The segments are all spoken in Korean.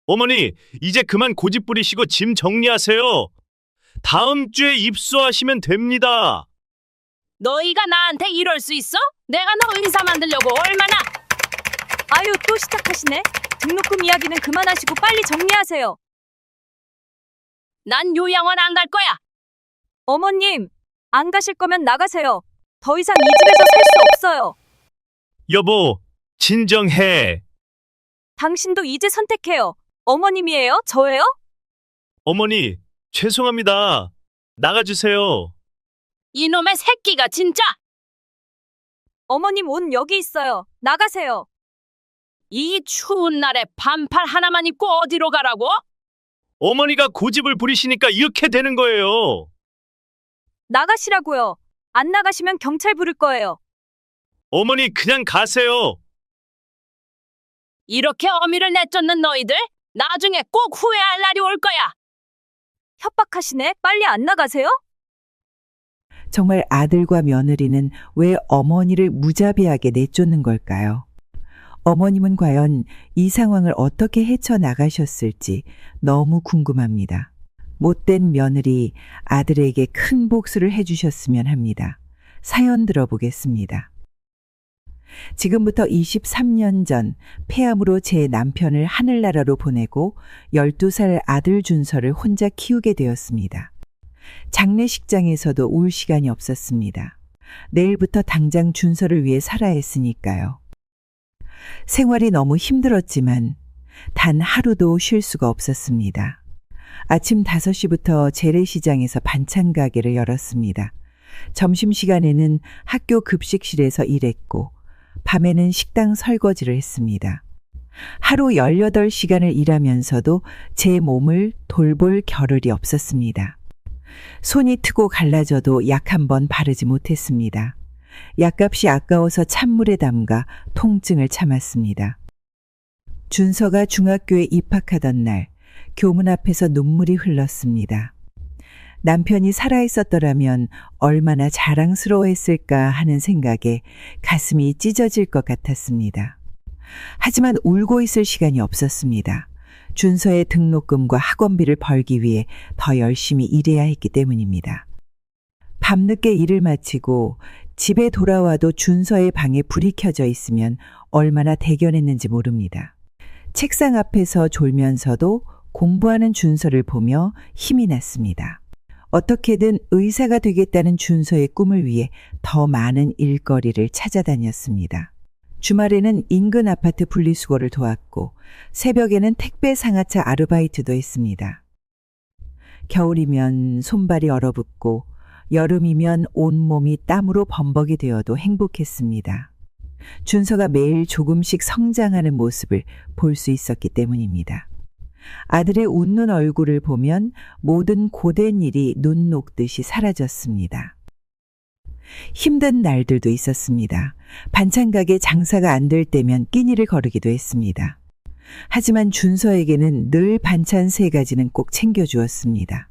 어머니, 이제 그만 고집 부리시고 짐 정리하세요. 다음 주에 입소하시면 됩니다. 너희가 나한테 이럴 수 있어? 내가 너 의사 만들려고 얼마나. 아유, 또 시작하시네. 등록금 이야기는 그만하시고 빨리 정리하세요. 난 요양원 안 갈 거야. 어머님, 안 가실 거면 나가세요. 더 이상 이 집에서 살 수 없어요. 여보, 진정해. 당신도 이제 선택해요. 어머님이에요? 저예요? 어머니, 죄송합니다. 나가주세요. 이놈의 새끼가 진짜. 어머님 옷 여기 있어요. 나가세요. 이 추운 날에 반팔 하나만 입고 어디로 가라고? 어머니가 고집을 부리시니까 이렇게 되는 거예요. 나가시라고요. 안 나가시면 경찰 부를 거예요. 어머니, 그냥 가세요. 이렇게 어미를 내쫓는 너희들 나중에 꼭 후회할 날이 올 거야. 협박하시네. 빨리 안 나가세요? 정말 아들과 며느리는 왜 어머니를 무자비하게 내쫓는 걸까요? 어머님은 과연 이 상황을 어떻게 헤쳐나가셨을지 너무 궁금합니다. 못된 며느리 아들에게 큰 복수를 해주셨으면 합니다. 사연 들어보겠습니다. 지금부터 23년 전 폐암으로 제 남편을 하늘나라로 보내고 12살 아들 준서를 혼자 키우게 되었습니다. 장례식장에서도 울 시간이 없었습니다. 내일부터 당장 준서를 위해 살아야 했으니까요. 생활이 너무 힘들었지만 단 하루도 쉴 수가 없었습니다. 아침 5시부터 재래시장에서 반찬 가게를 열었습니다. 점심시간에는 학교 급식실에서 일했고 밤에는 식당 설거지를 했습니다. 하루 18시간을 일하면서도 제 몸을 돌볼 겨를이 없었습니다. 손이 트고 갈라져도 약 한 번 바르지 못했습니다. 약값이 아까워서 찬물에 담가 통증을 참았습니다. 준서가 중학교에 입학하던 날 교문 앞에서 눈물이 흘렀습니다. 남편이 살아있었더라면 얼마나 자랑스러워했을까 하는 생각에 가슴이 찢어질 것 같았습니다. 하지만 울고 있을 시간이 없었습니다. 준서의 등록금과 학원비를 벌기 위해 더 열심히 일해야 했기 때문입니다. 밤늦게 일을 마치고 집에 돌아와도 준서의 방에 불이 켜져 있으면 얼마나 대견했는지 모릅니다. 책상 앞에서 졸면서도 공부하는 준서를 보며 힘이 났습니다. 어떻게든 의사가 되겠다는 준서의 꿈을 위해 더 많은 일거리를 찾아다녔습니다. 주말에는 인근 아파트 분리수거를 도왔고 새벽에는 택배 상하차 아르바이트도 했습니다. 겨울이면 손발이 얼어붙고 여름이면 온몸이 땀으로 범벅이 되어도 행복했습니다. 준서가 매일 조금씩 성장하는 모습을 볼 수 있었기 때문입니다. 아들의 웃는 얼굴을 보면 모든 고된 일이 눈 녹듯이 사라졌습니다. 힘든 날들도 있었습니다. 반찬 가게 장사가 안 될 때면 끼니를 거르기도 했습니다. 하지만 준서에게는 늘 반찬 3가지는 꼭 챙겨주었습니다.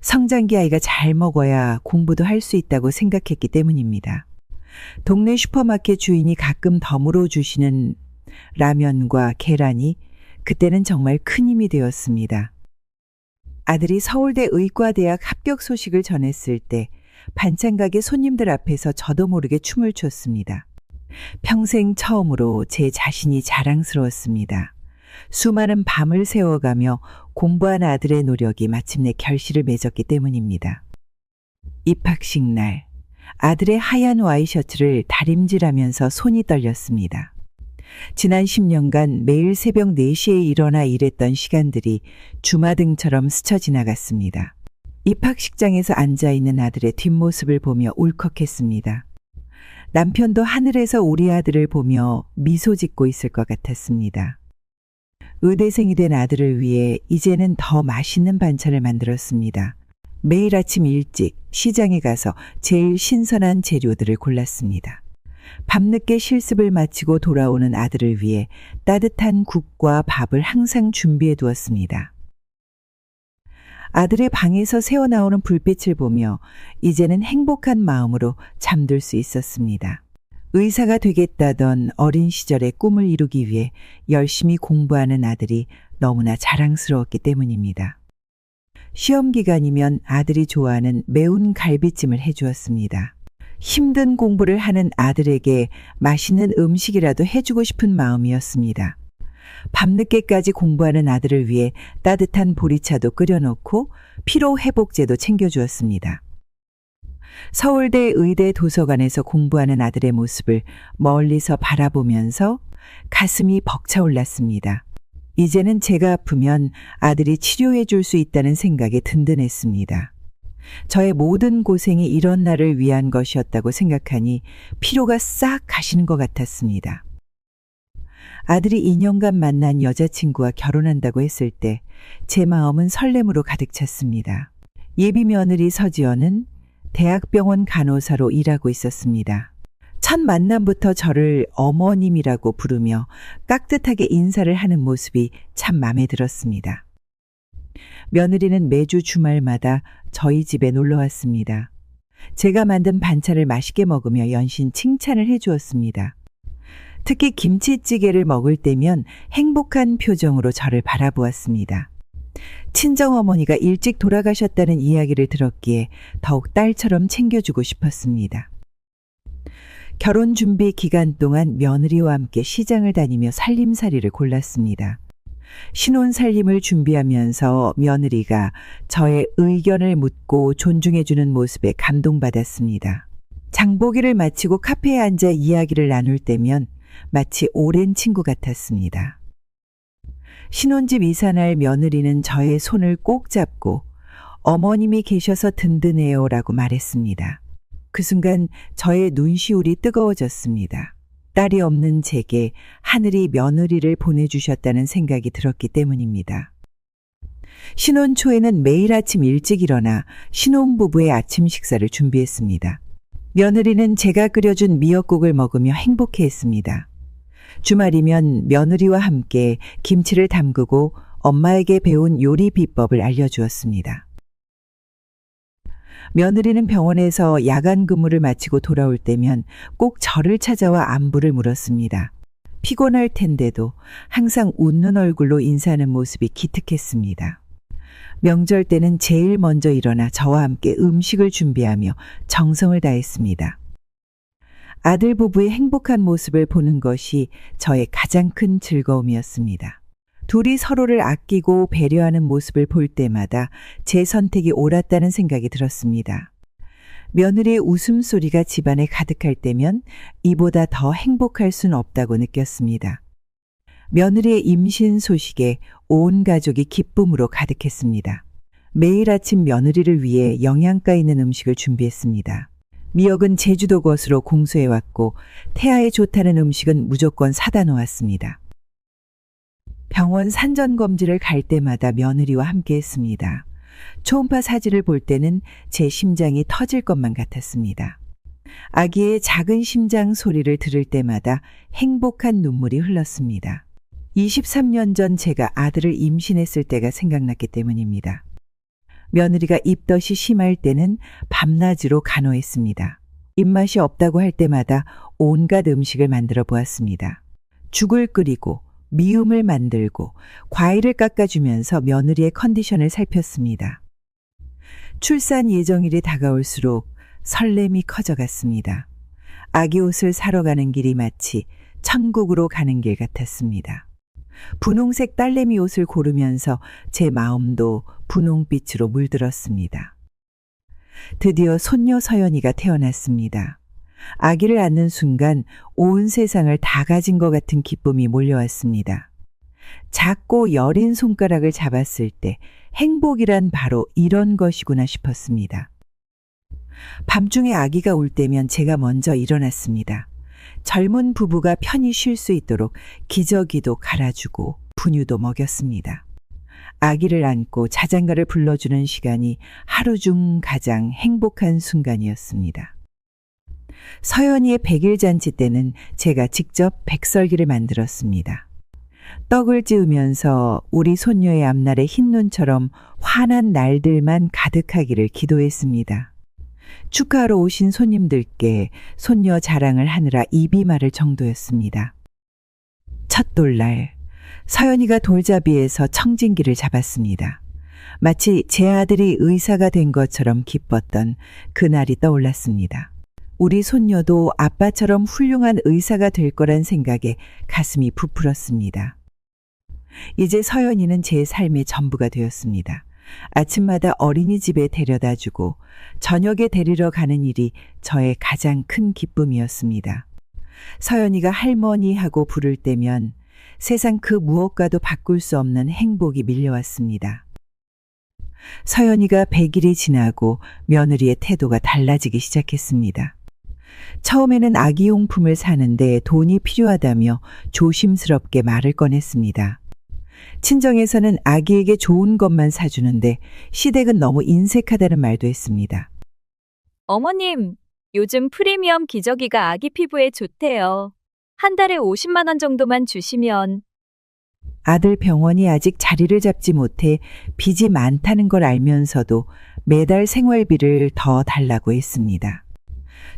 성장기 아이가 잘 먹어야 공부도 할 수 있다고 생각했기 때문입니다. 동네 슈퍼마켓 주인이 가끔 덤으로 주시는 라면과 계란이 그때는 정말 큰 힘이 되었습니다. 아들이 서울대 의과대학 합격 소식을 전했을 때 반찬 가게 손님들 앞에서 저도 모르게 춤을 췄습니다. 평생 처음으로 제 자신이 자랑스러웠습니다. 수많은 밤을 새워가며 공부한 아들의 노력이 마침내 결실을 맺었기 때문입니다. 입학식 날, 아들의 하얀 와이셔츠를 다림질하면서 손이 떨렸습니다. 지난 10년간 매일 새벽 4시에 일어나 일했던 시간들이 주마등처럼 스쳐 지나갔습니다. 입학식장에서 앉아있는 아들의 뒷모습을 보며 울컥했습니다. 남편도 하늘에서 우리 아들을 보며 미소 짓고 있을 것 같았습니다. 의대생이 된 아들을 위해 이제는 더 맛있는 반찬을 만들었습니다. 매일 아침 일찍 시장에 가서 제일 신선한 재료들을 골랐습니다. 밤늦게 실습을 마치고 돌아오는 아들을 위해 따뜻한 국과 밥을 항상 준비해 두었습니다. 아들의 방에서 새어나오는 불빛을 보며 이제는 행복한 마음으로 잠들 수 있었습니다. 의사가 되겠다던 어린 시절의 꿈을 이루기 위해 열심히 공부하는 아들이 너무나 자랑스러웠기 때문입니다. 시험 기간이면 아들이 좋아하는 매운 갈비찜을 해주었습니다. 힘든 공부를 하는 아들에게 맛있는 음식이라도 해주고 싶은 마음이었습니다. 밤늦게까지 공부하는 아들을 위해 따뜻한 보리차도 끓여놓고 피로회복제도 챙겨주었습니다. 서울대 의대 도서관에서 공부하는 아들의 모습을 멀리서 바라보면서 가슴이 벅차올랐습니다. 이제는 제가 아프면 아들이 치료해 줄 수 있다는 생각에 든든했습니다. 저의 모든 고생이 이런 날을 위한 것이었다고 생각하니 피로가 싹 가시는 것 같았습니다. 아들이 2년간 만난 여자친구와 결혼한다고 했을 때 제 마음은 설렘으로 가득 찼습니다. 예비 며느리 서지연은 대학병원 간호사로 일하고 있었습니다. 첫 만남부터 저를 어머님이라고 부르며 깍듯하게 인사를 하는 모습이 참 마음에 들었습니다. 며느리는 매주 주말마다 저희 집에 놀러 왔습니다. 제가 만든 반찬을 맛있게 먹으며 연신 칭찬을 해주었습니다. 특히 김치찌개를 먹을 때면 행복한 표정으로 저를 바라보았습니다. 친정어머니가 일찍 돌아가셨다는 이야기를 들었기에 더욱 딸처럼 챙겨주고 싶었습니다. 결혼 준비 기간 동안 며느리와 함께 시장을 다니며 살림살이를 골랐습니다. 신혼 살림을 준비하면서 며느리가 저의 의견을 묻고 존중해주는 모습에 감동받았습니다. 장보기를 마치고 카페에 앉아 이야기를 나눌 때면 마치 오랜 친구 같았습니다. 신혼집 이사날 며느리는 저의 손을 꼭 잡고 어머님이 계셔서 든든해요 라고 말했습니다. 그 순간 저의 눈시울이 뜨거워졌습니다. 딸이 없는 제게 하늘이 며느리를 보내주셨다는 생각이 들었기 때문입니다. 신혼 초에는 매일 아침 일찍 일어나 신혼부부의 아침 식사를 준비했습니다. 며느리는 제가 끓여준 미역국을 먹으며 행복해했습니다. 주말이면 며느리와 함께 김치를 담그고 엄마에게 배운 요리 비법을 알려주었습니다. 며느리는 병원에서 야간 근무를 마치고 돌아올 때면 꼭 저를 찾아와 안부를 물었습니다. 피곤할 텐데도 항상 웃는 얼굴로 인사하는 모습이 기특했습니다. 명절 때는 제일 먼저 일어나 저와 함께 음식을 준비하며 정성을 다했습니다. 아들 부부의 행복한 모습을 보는 것이 저의 가장 큰 즐거움이었습니다. 둘이 서로를 아끼고 배려하는 모습을 볼 때마다 제 선택이 옳았다는 생각이 들었습니다. 며느리의 웃음소리가 집안에 가득할 때면 이보다 더 행복할 순 없다고 느꼈습니다. 며느리의 임신 소식에 온 가족이 기쁨으로 가득했습니다. 매일 아침 며느리를 위해 영양가 있는 음식을 준비했습니다. 미역은 제주도 것으로 공수해왔고 태아에 좋다는 음식은 무조건 사다 놓았습니다. 병원 산전검진을 갈 때마다 며느리와 함께 했습니다. 초음파 사진을 볼 때는 제 심장이 터질 것만 같았습니다. 아기의 작은 심장 소리를 들을 때마다 행복한 눈물이 흘렀습니다. 23년 전 제가 아들을 임신했을 때가 생각났기 때문입니다. 며느리가 입덧이 심할 때는 밤낮으로 간호했습니다. 입맛이 없다고 할 때마다 온갖 음식을 만들어 보았습니다. 죽을 끓이고 미음을 만들고 과일을 깎아주면서 며느리의 컨디션을 살폈습니다. 출산 예정일이 다가올수록 설렘이 커져갔습니다. 아기 옷을 사러 가는 길이 마치 천국으로 가는 길 같았습니다. 분홍색 딸내미 옷을 고르면서 제 마음도 분홍빛으로 물들었습니다. 드디어 손녀 서연이가 태어났습니다. 아기를 안는 순간 온 세상을 다 가진 것 같은 기쁨이 몰려왔습니다. 작고 여린 손가락을 잡았을 때 행복이란 바로 이런 것이구나 싶었습니다. 밤중에 아기가 울 때면 제가 먼저 일어났습니다. 젊은 부부가 편히 쉴 수 있도록 기저귀도 갈아주고 분유도 먹였습니다. 아기를 안고 자장가를 불러주는 시간이 하루 중 가장 행복한 순간이었습니다. 서연이의 100일 잔치 때는 제가 직접 백설기를 만들었습니다. 떡을 찌우면서 우리 손녀의 앞날에 흰 눈처럼 환한 날들만 가득하기를 기도했습니다. 축하하러 오신 손님들께 손녀 자랑을 하느라 입이 마를 정도였습니다. 첫 돌날, 서연이가 돌잡이에서 청진기를 잡았습니다. 마치 제 아들이 의사가 된 것처럼 기뻤던 그날이 떠올랐습니다. 우리 손녀도 아빠처럼 훌륭한 의사가 될 거란 생각에 가슴이 부풀었습니다. 이제 서연이는 제 삶의 전부가 되었습니다. 아침마다 어린이집에 데려다주고 저녁에 데리러 가는 일이 저의 가장 큰 기쁨이었습니다. 서연이가 할머니 하고 부를 때면 세상 그 무엇과도 바꿀 수 없는 행복이 밀려왔습니다. 서연이가 100일이 지나고 며느리의 태도가 달라지기 시작했습니다. 처음에는 아기용품을 사는데 돈이 필요하다며 조심스럽게 말을 꺼냈습니다. 친정에서는 아기에게 좋은 것만 사주는데 시댁은 너무 인색하다는 말도 했습니다. 어머님, 요즘 프리미엄 기저귀가 아기 피부에 좋대요. 한 달에 50만 원 정도만 주시면. 아들 병원이 아직 자리를 잡지 못해 빚이 많다는 걸 알면서도 매달 생활비를 더 달라고 했습니다.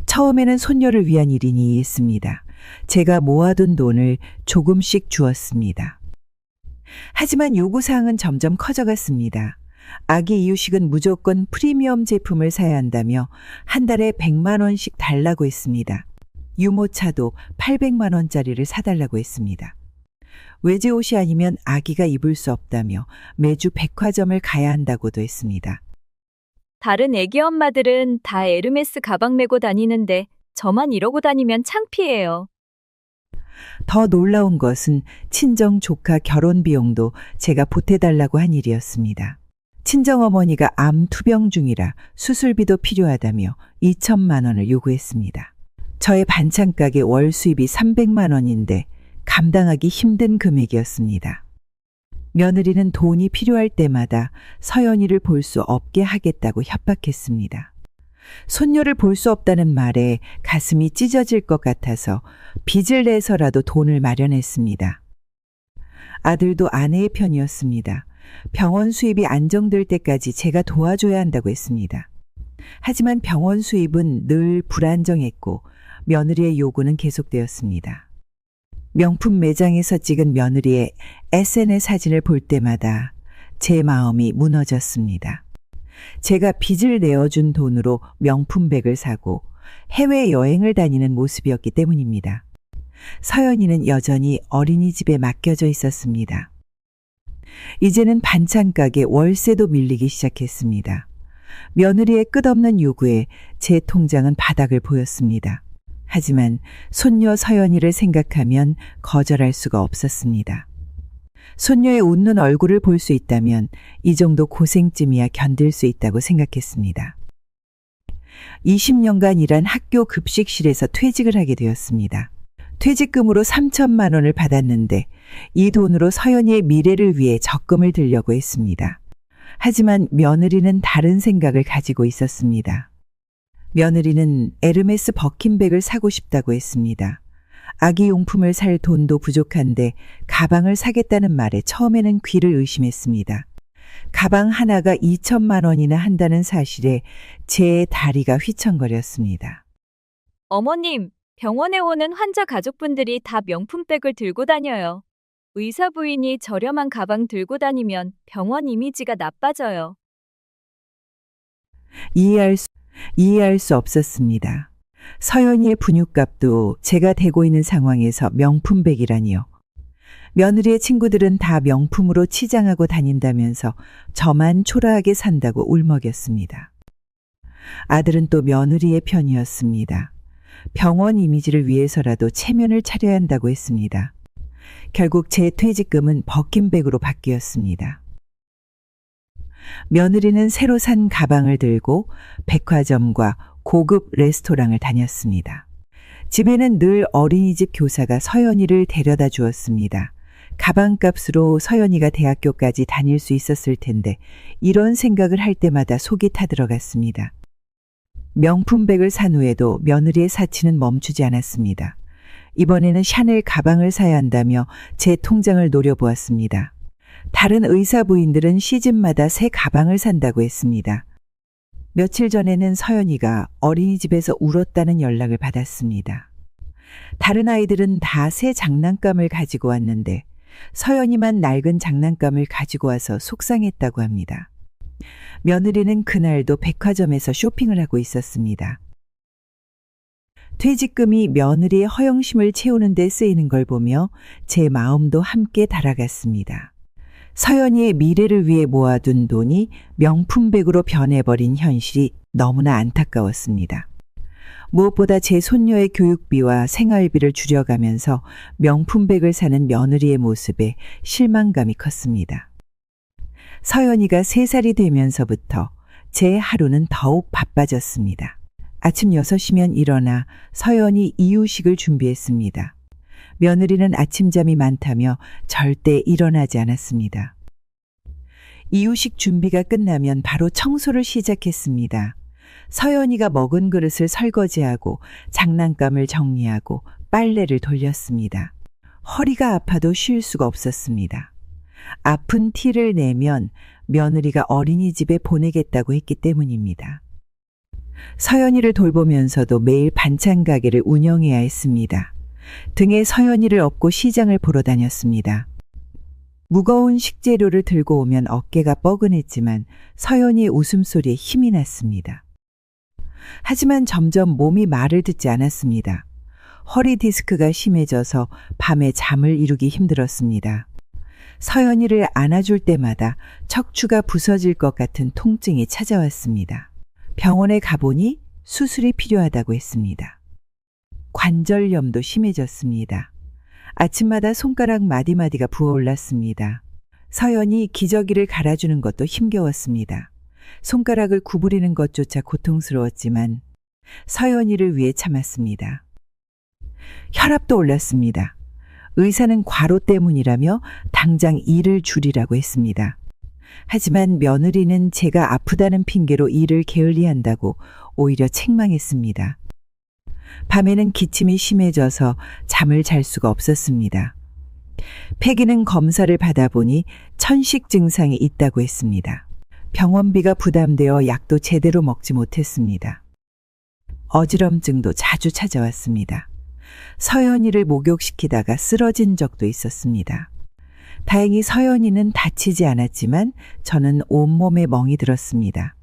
처음에는 손녀를 위한 일이니 했습니다. 제가 모아둔 돈을 조금씩 주었습니다. 하지만 요구사항은 점점 커져갔습니다. 아기 이유식은 무조건 프리미엄 제품을 사야 한다며 한 달에 100만 원씩 달라고 했습니다. 유모차도 800만 원짜리를 사달라고 했습니다. 외제옷이 아니면 아기가 입을 수 없다며 매주 백화점을 가야 한다고도 했습니다. 다른 애기 엄마들은 다 에르메스 가방 메고 다니는데 저만 이러고 다니면 창피해요. 더 놀라운 것은 친정 조카 결혼 비용도 제가 보태달라고 한 일이었습니다. 친정어머니가 암 투병 중이라 수술비도 필요하다며 2천만 원을 요구했습니다. 저의 반찬 가게 월 수입이 300만 원인데 감당하기 힘든 금액이었습니다. 며느리는 돈이 필요할 때마다 서연이를 볼 수 없게 하겠다고 협박했습니다. 손녀를 볼 수 없다는 말에 가슴이 찢어질 것 같아서 빚을 내서라도 돈을 마련했습니다. 아들도 아내의 편이었습니다. 병원 수입이 안정될 때까지 제가 도와줘야 한다고 했습니다. 하지만 병원 수입은 늘 불안정했고 며느리의 요구는 계속되었습니다. 명품 매장에서 찍은 며느리의 SNS 사진을 볼 때마다 제 마음이 무너졌습니다. 제가 빚을 내어준 돈으로 명품백을 사고 해외여행을 다니는 모습이었기 때문입니다. 서연이는 여전히 어린이집에 맡겨져 있었습니다. 이제는 반찬 가게 월세도 밀리기 시작했습니다. 며느리의 끝없는 요구에 제 통장은 바닥을 보였습니다. 하지만 손녀 서연이를 생각하면 거절할 수가 없었습니다. 손녀의 웃는 얼굴을 볼 수 있다면 이 정도 고생쯤이야 견딜 수 있다고 생각했습니다. 20년간 일한 학교 급식실에서 퇴직을 하게 되었습니다. 퇴직금으로 3천만 원을 받았는데 이 돈으로 서연이의 미래를 위해 적금을 들려고 했습니다. 하지만 며느리는 다른 생각을 가지고 있었습니다. 며느리는 에르메스 버킨백을 사고 싶다고 했습니다. 아기 용품을 살 돈도 부족한데 가방을 사겠다는 말에 처음에는 귀를 의심했습니다. 가방 하나가 2천만 원이나 한다는 사실에 제 다리가 휘청거렸습니다. 어머님, 병원에 오는 환자 가족분들이 다 명품백을 들고 다녀요. 의사 부인이 저렴한 가방 들고 다니면 병원 이미지가 나빠져요. 이해할 수 없었습니다. 서연이의 분유값도 제가 대고 있는 상황에서 명품백이라니요. 며느리의 친구들은 다 명품으로 치장하고 다닌다면서 저만 초라하게 산다고 울먹였습니다. 아들은 또 며느리의 편이었습니다. 병원 이미지를 위해서라도 체면을 차려야 한다고 했습니다. 결국 제 퇴직금은 버킨백으로 바뀌었습니다. 며느리는 새로 산 가방을 들고 백화점과 고급 레스토랑을 다녔습니다. 집에는 늘 어린이집 교사가 서연이를 데려다 주었습니다. 가방값으로 서연이가 대학교까지 다닐 수 있었을 텐데 이런 생각을 할 때마다 속이 타들어갔습니다. 명품백을 산 후에도 며느리의 사치는 멈추지 않았습니다. 이번에는 샤넬 가방을 사야 한다며 제 통장을 노려보았습니다. 다른 의사 부인들은 시즌마다 새 가방을 산다고 했습니다. 며칠 전에는 서연이가 어린이집에서 울었다는 연락을 받았습니다. 다른 아이들은 다 새 장난감을 가지고 왔는데 서연이만 낡은 장난감을 가지고 와서 속상했다고 합니다. 며느리는 그날도 백화점에서 쇼핑을 하고 있었습니다. 퇴직금이 며느리의 허영심을 채우는 데 쓰이는 걸 보며 제 마음도 함께 달아갔습니다. 서연이의 미래를 위해 모아둔 돈이 명품백으로 변해버린 현실이 너무나 안타까웠습니다. 무엇보다 제 손녀의 교육비와 생활비를 줄여가면서 명품백을 사는 며느리의 모습에 실망감이 컸습니다. 서연이가 3살이 되면서부터 제 하루는 더욱 바빠졌습니다. 아침 6시면 일어나 서연이 이유식을 준비했습니다. 며느리는 아침잠이 많다며 절대 일어나지 않았습니다. 이유식 준비가 끝나면 바로 청소를 시작했습니다. 서연이가 먹은 그릇을 설거지하고 장난감을 정리하고 빨래를 돌렸습니다. 허리가 아파도 쉴 수가 없었습니다. 아픈 티를 내면 며느리가 어린이집에 보내겠다고 했기 때문입니다. 서연이를 돌보면서도 매일 반찬 가게를 운영해야 했습니다. 등에 서연이를 업고 시장을 보러 다녔습니다. 무거운 식재료를 들고 오면 어깨가 뻐근했지만 서연이의 웃음소리에 힘이 났습니다. 하지만 점점 몸이 말을 듣지 않았습니다. 허리 디스크가 심해져서 밤에 잠을 이루기 힘들었습니다. 서연이를 안아줄 때마다 척추가 부서질 것 같은 통증이 찾아왔습니다. 병원에 가보니 수술이 필요하다고 했습니다. 관절염도 심해졌습니다. 아침마다 손가락 마디마디가 부어올랐습니다. 서연이 기저귀를 갈아주는 것도 힘겨웠습니다. 손가락을 구부리는 것조차 고통스러웠지만 서연이를 위해 참았습니다. 혈압도 올랐습니다. 의사는 과로 때문이라며 당장 일을 줄이라고 했습니다. 하지만 며느리는 제가 아프다는 핑계로 일을 게을리한다고 오히려 책망했습니다. 밤에는 기침이 심해져서 잠을 잘 수가 없었습니다. 폐기능 검사를 받아보니 천식 증상이 있다고 했습니다. 병원비가 부담되어 약도 제대로 먹지 못했습니다. 어지럼증도 자주 찾아왔습니다. 서연이를 목욕시키다가 쓰러진 적도 있었습니다. 다행히 서연이는 다치지 않았지만 저는 온몸에 멍이 들었습니다.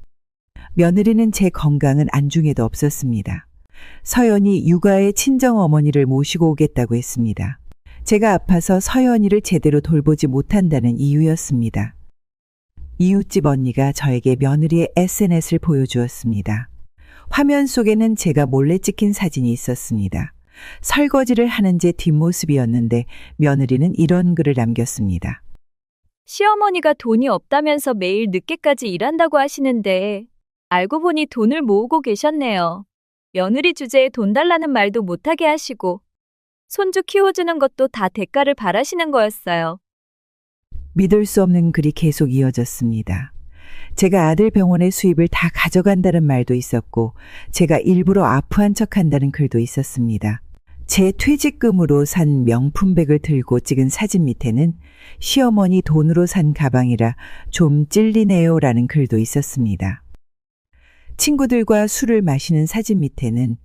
며느리는 제 건강은 안중에도 없었습니다. 서연이 육아에 친정어머니를 모시고 오겠다고 했습니다. 제가 아파서 서연이를 제대로 돌보지 못한다는 이유였습니다. 이웃집 언니가 저에게 며느리의 SNS를 보여주었습니다. 화면 속에는 제가 몰래 찍힌 사진이 있었습니다. 설거지를 하는 제 뒷모습이었는데 며느리는 이런 글을 남겼습니다. 시어머니가 돈이 없다면서 매일 늦게까지 일한다고 하시는데 알고 보니 돈을 모으고 계셨네요. 며느리 주제에 돈 달라는 말도 못하게 하시고 손주 키워주는 것도 다 대가를 바라시는 거였어요. 믿을 수 없는 글이 계속 이어졌습니다. 제가 아들 병원의 수입을 다 가져간다는 말도 있었고 제가 일부러 아프한 척한다는 글도 있었습니다. 제 퇴직금으로 산 명품백을 들고 찍은 사진 밑에는 시어머니 돈으로 산 가방이라 좀 찔리네요라는 글도 있었습니다. 친구들과 술을 마시는 사진 밑에는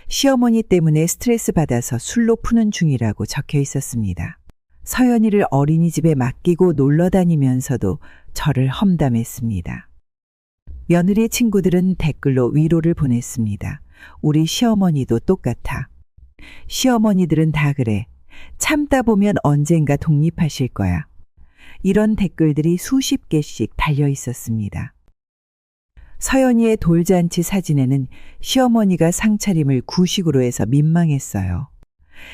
시어머니 때문에 스트레스 받아서 술로 푸는 중이라고 적혀 있었습니다. 서연이를 어린이집에 맡기고 놀러 다니면서도 저를 험담했습니다. 며느리의 친구들은 댓글로 위로를 보냈습니다. 우리 시어머니도 똑같아. 시어머니들은 다 그래. 참다 보면 언젠가 독립하실 거야. 이런 댓글들이 수십 개씩 달려 있었습니다. 서연이의 돌잔치 사진에는 시어머니가 상차림을 구식으로 해서 민망했어요.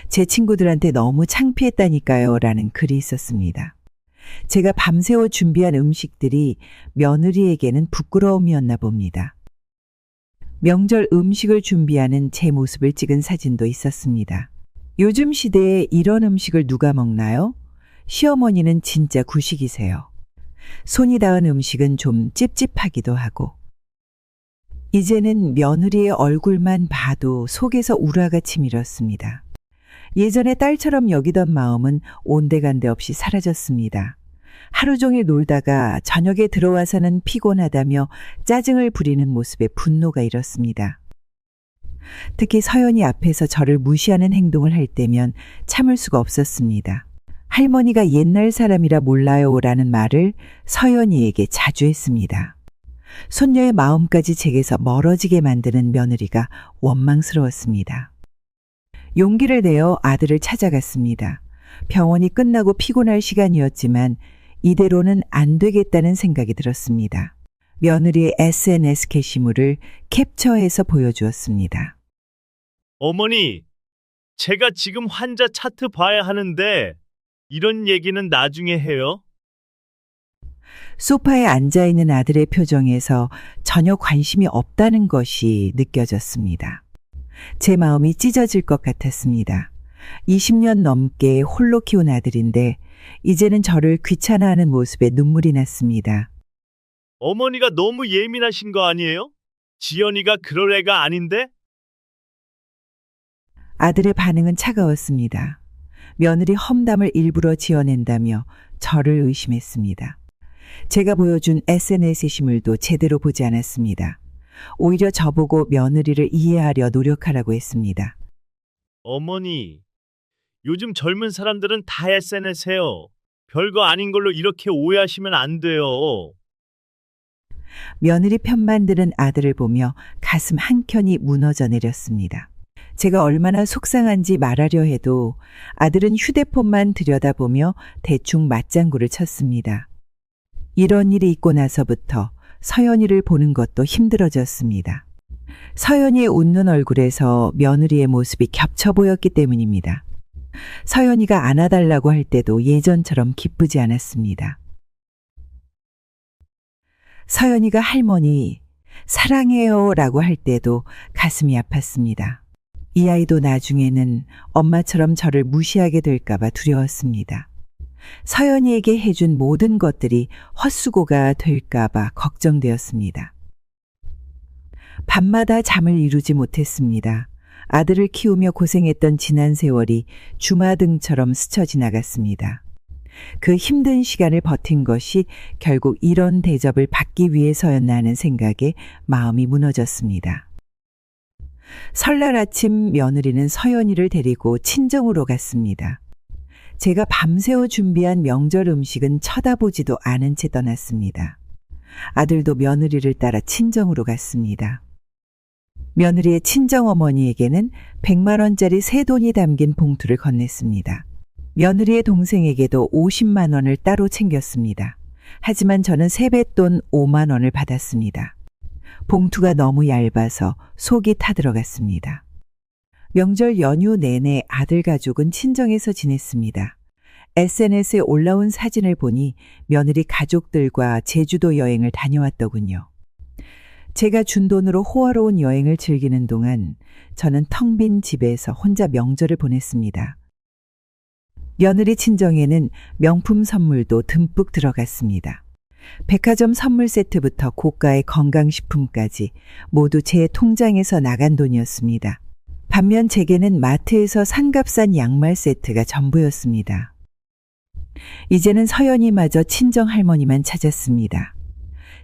제 친구들한테 너무 창피했다니까요 라는 글이 있었습니다. 제가 밤새워 준비한 음식들이 며느리에게는 부끄러움이었나 봅니다. 명절 음식을 준비하는 제 모습을 찍은 사진도 있었습니다. 요즘 시대에 이런 음식을 누가 먹나요? 시어머니는 진짜 구식이세요. 손이 닿은 음식은 좀 찝찝하기도 하고. 이제는 며느리의 얼굴만 봐도 속에서 우라가 치밀었습니다. 예전에 딸처럼 여기던 마음은 온데간데 없이 사라졌습니다. 하루 종일 놀다가 저녁에 들어와서는 피곤하다며 짜증을 부리는 모습에 분노가 일었습니다. 특히 서연이 앞에서 저를 무시하는 행동을 할 때면 참을 수가 없었습니다. 할머니가 옛날 사람이라 몰라요라는 말을 서연이에게 자주 했습니다. 손녀의 마음까지 제게서 멀어지게 만드는 며느리가 원망스러웠습니다. 용기를 내어 아들을 찾아갔습니다. 병원이 끝나고 피곤할 시간이었지만 이대로는 안 되겠다는 생각이 들었습니다. 며느리의 SNS 게시물을 캡처해서 보여주었습니다. 어머니, 제가 지금 환자 차트 봐야 하는데 이런 얘기는 나중에 해요. 소파에 앉아있는 아들의 표정에서 전혀 관심이 없다는 것이 느껴졌습니다. 제 마음이 찢어질 것 같았습니다. 20년 넘게 홀로 키운 아들인데 이제는 저를 귀찮아하는 모습에 눈물이 났습니다. 어머니가 너무 예민하신 거 아니에요? 지연이가 그럴 애가 아닌데? 아들의 반응은 차가웠습니다. 며느리 험담을 일부러 지어낸다며 저를 의심했습니다. 제가 보여준 SNS 시물도 제대로 보지 않았습니다. 오히려 저보고 며느리를 이해하려 노력하라고 했습니다. 어머니, 요즘 젊은 사람들은 다 SNS 해요. 별거 아닌 걸로 이렇게 오해하시면 안 돼요. 며느리 편만 드는 아들을 보며 가슴 한켠이 무너져 내렸습니다. 제가 얼마나 속상한지 말하려 해도 아들은 휴대폰만 들여다보며 대충 맞장구를 쳤습니다. 이런 일이 있고 나서부터 서연이를 보는 것도 힘들어졌습니다. 서연이의 웃는 얼굴에서 며느리의 모습이 겹쳐 보였기 때문입니다. 서연이가 안아달라고 할 때도 예전처럼 기쁘지 않았습니다. 서연이가 할머니, 사랑해요 라고 할 때도 가슴이 아팠습니다. 이 아이도 나중에는 엄마처럼 저를 무시하게 될까봐 두려웠습니다. 서연이에게 해준 모든 것들이 헛수고가 될까봐 걱정되었습니다. 밤마다 잠을 이루지 못했습니다. 아들을 키우며 고생했던 지난 세월이 주마등처럼 스쳐 지나갔습니다. 그 힘든 시간을 버틴 것이 결국 이런 대접을 받기 위해서였나 하는 생각에 마음이 무너졌습니다. 설날 아침 며느리는 서연이를 데리고 친정으로 갔습니다. 제가 밤새워 준비한 명절 음식은 쳐다보지도 않은 채 떠났습니다. 아들도 며느리를 따라 친정으로 갔습니다. 며느리의 친정어머니에게는 100만 원짜리 새돈이 담긴 봉투를 건넸습니다. 며느리의 동생에게도 50만 원을 따로 챙겼습니다. 하지만 저는 세뱃돈 5만 원을 받았습니다. 봉투가 너무 얇아서 속이 타들어갔습니다. 명절 연휴 내내 아들 가족은 친정에서 지냈습니다. SNS에 올라온 사진을 보니 며느리 가족들과 제주도 여행을 다녀왔더군요. 제가 준 돈으로 호화로운 여행을 즐기는 동안 저는 텅 빈 집에서 혼자 명절을 보냈습니다. 며느리 친정에는 명품 선물도 듬뿍 들어갔습니다. 백화점 선물 세트부터 고가의 건강식품까지 모두 제 통장에서 나간 돈이었습니다. 반면 제게는 마트에서 산값싼 양말 세트가 전부였습니다. 이제는 서연이마저 친정할머니만 찾았습니다.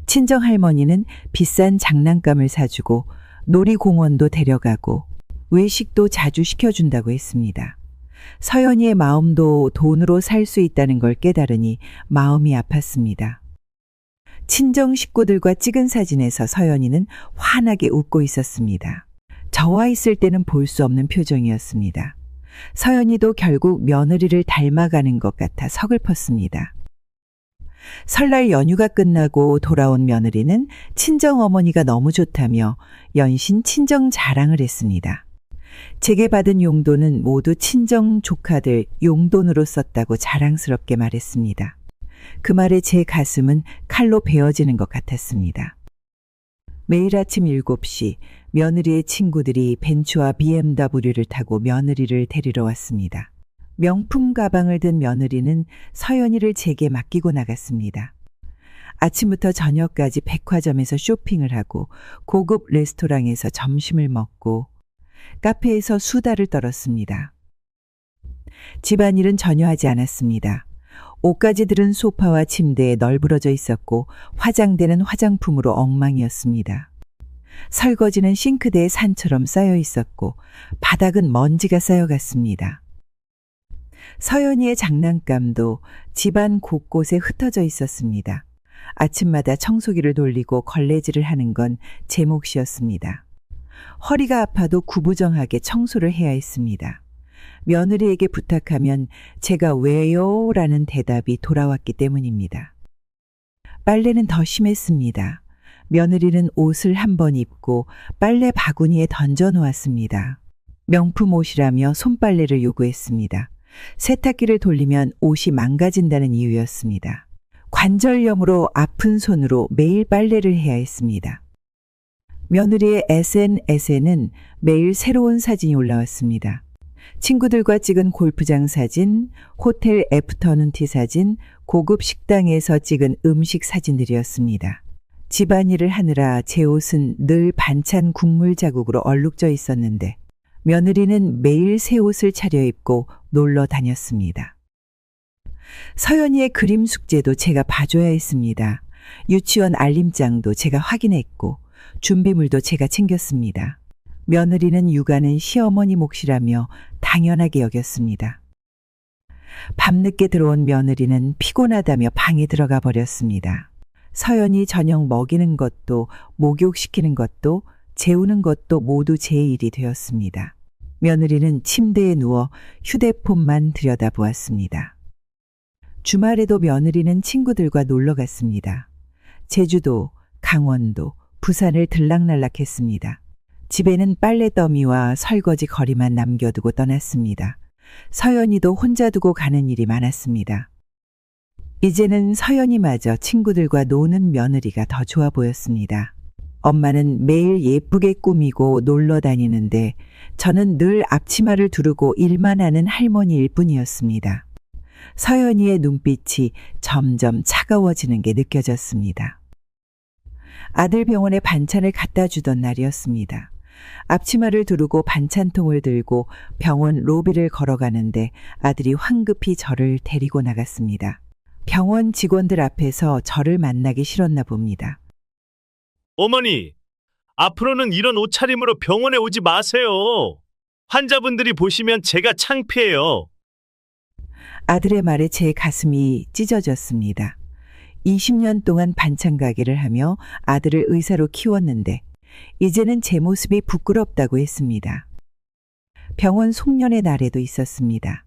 친정할머니는 비싼 장난감을 사주고 놀이공원도 데려가고 외식도 자주 시켜준다고 했습니다. 서연이의 마음도 돈으로 살 수 있다는 걸 깨달으니 마음이 아팠습니다. 친정 식구들과 찍은 사진에서 서연이는 환하게 웃고 있었습니다. 저와 있을 때는 볼 수 없는 표정이었습니다. 서연이도 결국 며느리를 닮아가는 것 같아 서글펐습니다. 설날 연휴가 끝나고 돌아온 며느리는 친정어머니가 너무 좋다며 연신 친정 자랑을 했습니다. 제게 받은 용돈은 모두 친정 조카들 용돈으로 썼다고 자랑스럽게 말했습니다. 그 말에 제 가슴은 칼로 베어지는 것 같았습니다. 매일 아침 7시 며느리의 친구들이 벤츠와 BMW를 타고 며느리를 데리러 왔습니다. 명품 가방을 든 며느리는 서연이를 제게 맡기고 나갔습니다. 아침부터 저녁까지 백화점에서 쇼핑을 하고 고급 레스토랑에서 점심을 먹고 카페에서 수다를 떨었습니다. 집안일은 전혀 하지 않았습니다. 옷가지 들은 소파와 침대에 널브러져 있었고 화장대는 화장품으로 엉망이었습니다. 설거지는 싱크대에 산처럼 쌓여 있었고 바닥은 먼지가 쌓여갔습니다. 서연이의 장난감도 집안 곳곳에 흩어져 있었습니다. 아침마다 청소기를 돌리고 걸레질을 하는 건 제 몫이었습니다. 허리가 아파도 구부정하게 청소를 해야 했습니다. 며느리에게 부탁하면 제가 왜요? 라는 대답이 돌아왔기 때문입니다. 빨래는 더 심했습니다. 며느리는 옷을 한 번 입고 빨래 바구니에 던져 놓았습니다. 명품 옷이라며 손빨래를 요구했습니다. 세탁기를 돌리면 옷이 망가진다는 이유였습니다. 관절염으로 아픈 손으로 매일 빨래를 해야 했습니다. 며느리의 SNS에는 매일 새로운 사진이 올라왔습니다. 친구들과 찍은 골프장 사진, 호텔 애프터눈티 사진, 고급 식당에서 찍은 음식 사진들이었습니다. 집안일을 하느라 제 옷은 늘 반찬 국물 자국으로 얼룩져 있었는데 며느리는 매일 새 옷을 차려입고 놀러 다녔습니다. 서연이의 그림 숙제도 제가 봐줘야 했습니다. 유치원 알림장도 제가 확인했고 준비물도 제가 챙겼습니다. 며느리는 육아는 시어머니 몫이라며 당연하게 여겼습니다. 밤늦게 들어온 며느리는 피곤하다며 방에 들어가 버렸습니다. 서연이 저녁 먹이는 것도 목욕시키는 것도 재우는 것도 모두 제 일이 되었습니다. 며느리는 침대에 누워 휴대폰만 들여다보았습니다. 주말에도 며느리는 친구들과 놀러 갔습니다. 제주도, 강원도, 부산을 들락날락했습니다. 집에는 빨래더미와 설거지 거리만 남겨두고 떠났습니다. 서연이도 혼자 두고 가는 일이 많았습니다. 이제는 서연이마저 친구들과 노는 며느리가 더 좋아 보였습니다. 엄마는 매일 예쁘게 꾸미고 놀러 다니는데 저는 늘 앞치마를 두르고 일만 하는 할머니일 뿐이었습니다. 서연이의 눈빛이 점점 차가워지는 게 느껴졌습니다. 아들 병원에 반찬을 갖다 주던 날이었습니다. 앞치마를 두르고 반찬통을 들고 병원 로비를 걸어가는데 아들이 황급히 저를 데리고 나갔습니다. 병원 직원들 앞에서 저를 만나기 싫었나 봅니다. 어머니, 앞으로는 이런 옷차림으로 병원에 오지 마세요. 환자분들이 보시면 제가 창피해요. 아들의 말에 제 가슴이 찢어졌습니다. 20년 동안 반찬 가게를 하며 아들을 의사로 키웠는데 이제는 제 모습이 부끄럽다고 했습니다. 병원 송년회 날에도 있었습니다.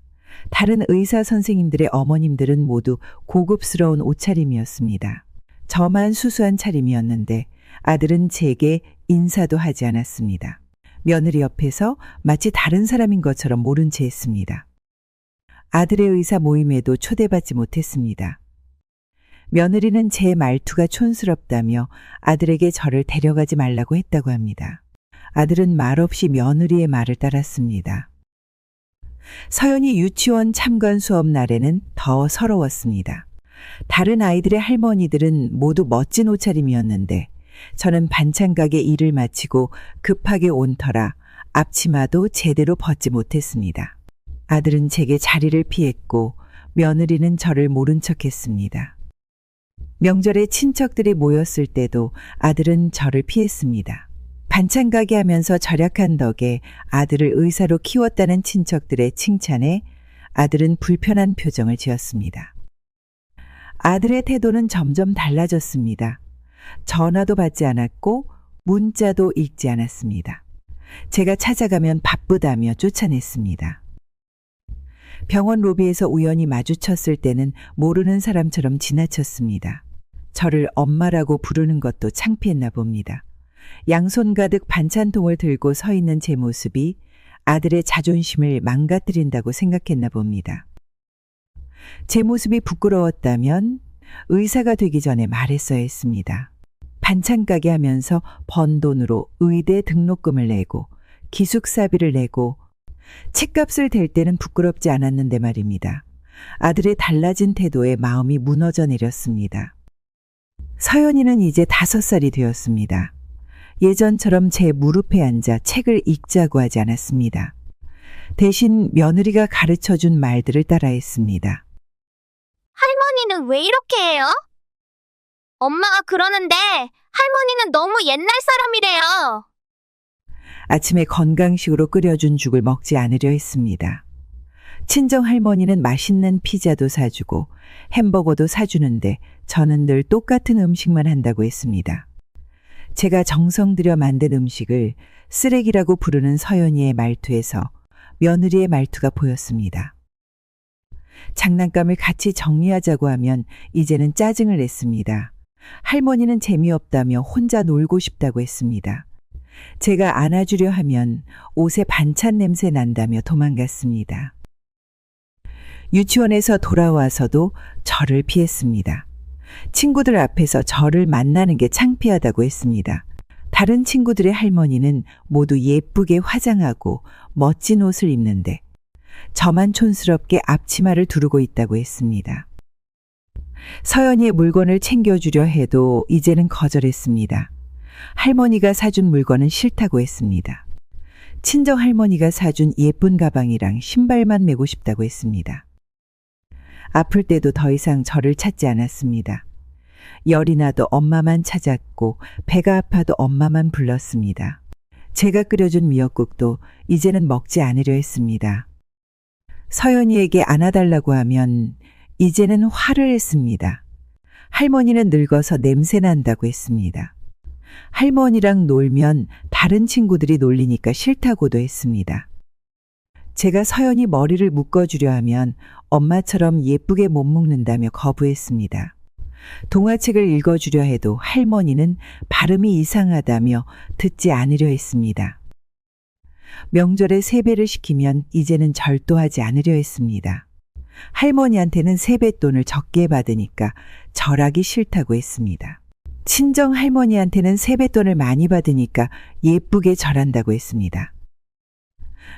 다른 의사 선생님들의 어머님들은 모두 고급스러운 옷차림이었습니다. 저만 수수한 차림이었는데 아들은 제게 인사도 하지 않았습니다. 며느리 옆에서 마치 다른 사람인 것처럼 모른 채 했습니다. 아들의 의사 모임에도 초대받지 못했습니다. 며느리는 제 말투가 촌스럽다며 아들에게 저를 데려가지 말라고 했다고 합니다. 아들은 말없이 며느리의 말을 따랐습니다. 서연이 유치원 참관 수업 날에는 더 서러웠습니다. 다른 아이들의 할머니들은 모두 멋진 옷차림이었는데 저는 반찬 가게 일을 마치고 급하게 온 터라 앞치마도 제대로 벗지 못했습니다. 아들은 제게 자리를 피했고 며느리는 저를 모른 척했습니다. 명절에 친척들이 모였을 때도 아들은 저를 피했습니다. 반찬 가게 하면서 절약한 덕에 아들을 의사로 키웠다는 친척들의 칭찬에 아들은 불편한 표정을 지었습니다. 아들의 태도는 점점 달라졌습니다. 전화도 받지 않았고 문자도 읽지 않았습니다. 제가 찾아가면 바쁘다며 쫓아냈습니다. 병원 로비에서 우연히 마주쳤을 때는 모르는 사람처럼 지나쳤습니다. 저를 엄마라고 부르는 것도 창피했나 봅니다. 양손 가득 반찬통을 들고 서 있는 제 모습이 아들의 자존심을 망가뜨린다고 생각했나 봅니다. 제 모습이 부끄러웠다면 의사가 되기 전에 말했어야 했습니다. 반찬 가게 하면서 번 돈으로 의대 등록금을 내고 기숙사비를 내고 책값을 댈 때는 부끄럽지 않았는데 말입니다. 아들의 달라진 태도에 마음이 무너져 내렸습니다. 서연이는 이제 5살이 되었습니다. 예전처럼 제 무릎에 앉아 책을 읽자고 하지 않았습니다. 대신 며느리가 가르쳐준 말들을 따라했습니다. 할머니는 왜 이렇게 해요? 엄마가 그러는데 할머니는 너무 옛날 사람이래요. 아침에 건강식으로 끓여준 죽을 먹지 않으려 했습니다. 친정 할머니는 맛있는 피자도 사주고 햄버거도 사주는데 저는 늘 똑같은 음식만 한다고 했습니다. 제가 정성 들여 만든 음식을 쓰레기라고 부르는 서연이의 말투에서 며느리의 말투가 보였습니다. 장난감을 같이 정리하자고 하면 이제는 짜증을 냈습니다. 할머니는 재미없다며 혼자 놀고 싶다고 했습니다. 제가 안아주려 하면 옷에 반찬 냄새 난다며 도망갔습니다. 유치원에서 돌아와서도 저를 피했습니다. 친구들 앞에서 저를 만나는 게 창피하다고 했습니다. 다른 친구들의 할머니는 모두 예쁘게 화장하고 멋진 옷을 입는데 저만 촌스럽게 앞치마를 두르고 있다고 했습니다. 서연이의 물건을 챙겨주려 해도 이제는 거절했습니다. 할머니가 사준 물건은 싫다고 했습니다. 친정 할머니가 사준 예쁜 가방이랑 신발만 메고 싶다고 했습니다. 아플 때도 더 이상 저를 찾지 않았습니다. 열이 나도 엄마만 찾았고 배가 아파도 엄마만 불렀습니다. 제가 끓여준 미역국도 이제는 먹지 않으려 했습니다. 서연이에게 안아달라고 하면 이제는 화를 했습니다. 할머니는 늙어서 냄새 난다고 했습니다. 할머니랑 놀면 다른 친구들이 놀리니까 싫다고도 했습니다. 제가 서연이 머리를 묶어주려 하면 엄마처럼 예쁘게 못 묶는다며 거부했습니다. 동화책을 읽어주려 해도 할머니는 발음이 이상하다며 듣지 않으려 했습니다. 명절에 세배를 시키면 이제는 절도하지 않으려 했습니다. 할머니한테는 세뱃돈을 적게 받으니까 절하기 싫다고 했습니다. 친정 할머니한테는 세뱃돈을 많이 받으니까 예쁘게 절한다고 했습니다.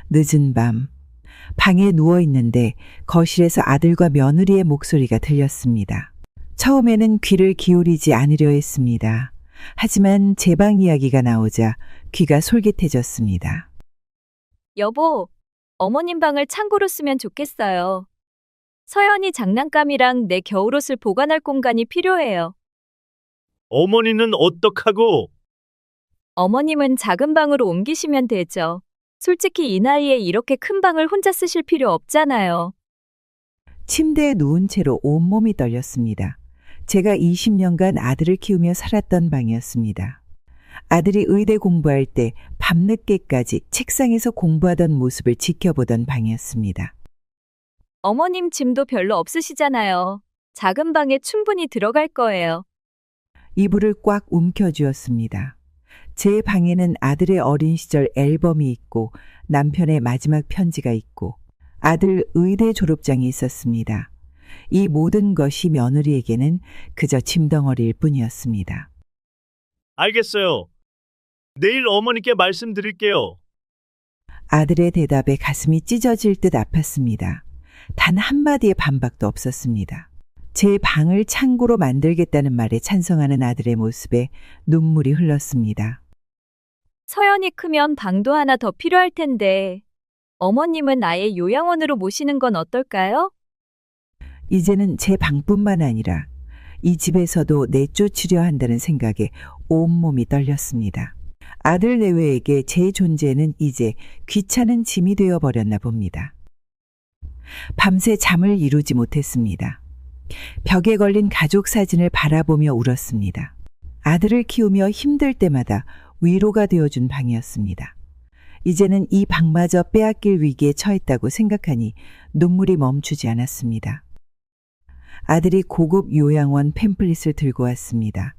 늦은 밤, 방에 누워 있는데 거실에서 아들과 며느리의 목소리가 들렸습니다. 처음에는 귀를 기울이지 않으려 했습니다. 하지만 제 방 이야기가 나오자 귀가 솔깃해졌습니다. 여보, 어머님 방을 창고로 쓰면 좋겠어요. 서연이 장난감이랑 내 겨울옷을 보관할 공간이 필요해요. 어머니는 어떡하고? 어머님은 작은 방으로 옮기시면 되죠. 솔직히 이 나이에 이렇게 큰 방을 혼자 쓰실 필요 없잖아요. 침대에 누운 채로 온몸이 떨렸습니다. 제가 20년간 아들을 키우며 살았던 방이었습니다. 아들이 의대 공부할 때 밤늦게까지 책상에서 공부하던 모습을 지켜보던 방이었습니다. 어머님 짐도 별로 없으시잖아요. 작은 방에 충분히 들어갈 거예요. 이불을 꽉 움켜쥐었습니다. 제 방에는 아들의 어린 시절 앨범이 있고 남편의 마지막 편지가 있고 아들 의대 졸업장이 있었습니다. 이 모든 것이 며느리에게는 그저 짐덩어리일 뿐이었습니다. 알겠어요. 내일 어머니께 말씀드릴게요. 아들의 대답에 가슴이 찢어질 듯 아팠습니다. 단 한마디의 반박도 없었습니다. 제 방을 창고로 만들겠다는 말에 찬성하는 아들의 모습에 눈물이 흘렀습니다. 서연이 크면 방도 하나 더 필요할 텐데 어머님은 아예 요양원으로 모시는 건 어떨까요? 이제는 제 방뿐만 아니라 이 집에서도 내쫓으려 한다는 생각에 온몸이 떨렸습니다. 아들 내외에게 제 존재는 이제 귀찮은 짐이 되어버렸나 봅니다. 밤새 잠을 이루지 못했습니다. 벽에 걸린 가족 사진을 바라보며 울었습니다. 아들을 키우며 힘들 때마다 위로가 되어준 방이었습니다. 이제는 이 방마저 빼앗길 위기에 처했다고 생각하니 눈물이 멈추지 않았습니다. 아들이 고급 요양원 팸플릿을 들고 왔습니다.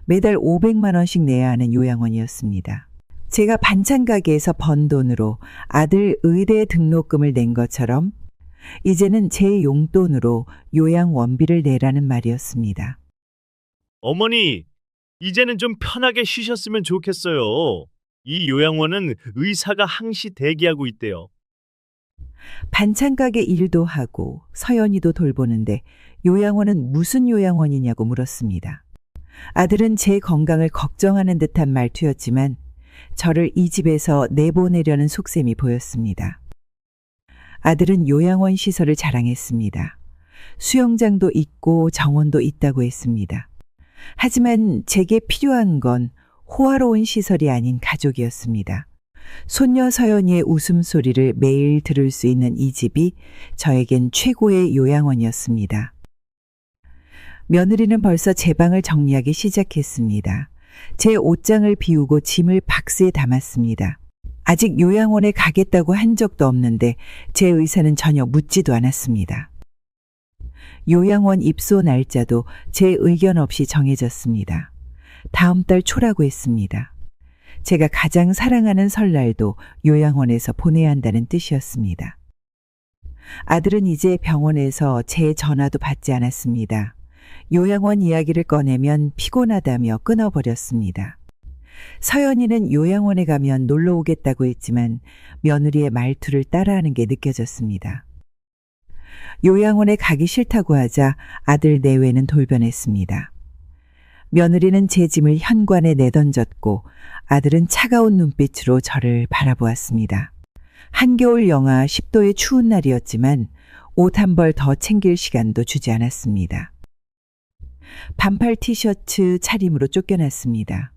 매달 500만 원씩 내야 하는 요양원이었습니다. 제가 반찬 가게에서 번 돈으로 아들 의대 등록금을 낸 것처럼 이제는 제 용돈으로 요양원비를 내라는 말이었습니다. 어머니, 이제는 좀 편하게 쉬셨으면 좋겠어요. 이 요양원은 의사가 항시 대기하고 있대요. 반찬 가게 일도 하고 서연이도 돌보는데 요양원은 무슨 요양원이냐고 물었습니다. 아들은 제 건강을 걱정하는 듯한 말투였지만 저를 이 집에서 내보내려는 속셈이 보였습니다. 아들은 요양원 시설을 자랑했습니다. 수영장도 있고 정원도 있다고 했습니다. 하지만 제게 필요한 건 호화로운 시설이 아닌 가족이었습니다. 손녀 서연이의 웃음소리를 매일 들을 수 있는 이 집이 저에겐 최고의 요양원이었습니다. 며느리는 벌써 제 방을 정리하기 시작했습니다. 제 옷장을 비우고 짐을 박스에 담았습니다. 아직 요양원에 가겠다고 한 적도 없는데 제 의사는 전혀 묻지도 않았습니다. 요양원 입소 날짜도 제 의견 없이 정해졌습니다. 다음 달 초라고 했습니다. 제가 가장 사랑하는 설날도 요양원에서 보내야 한다는 뜻이었습니다. 아들은 이제 병원에서 제 전화도 받지 않았습니다. 요양원 이야기를 꺼내면 피곤하다며 끊어버렸습니다. 서연이는 요양원에 가면 놀러 오겠다고 했지만 며느리의 말투를 따라하는 게 느껴졌습니다. 요양원에 가기 싫다고 하자 아들 내외는 돌변했습니다. 며느리는 제 짐을 현관에 내던졌고 아들은 차가운 눈빛으로 저를 바라보았습니다. 한겨울 영하 10도의 추운 날이었지만 옷 한 벌 더 챙길 시간도 주지 않았습니다. 반팔 티셔츠 차림으로 쫓겨났습니다.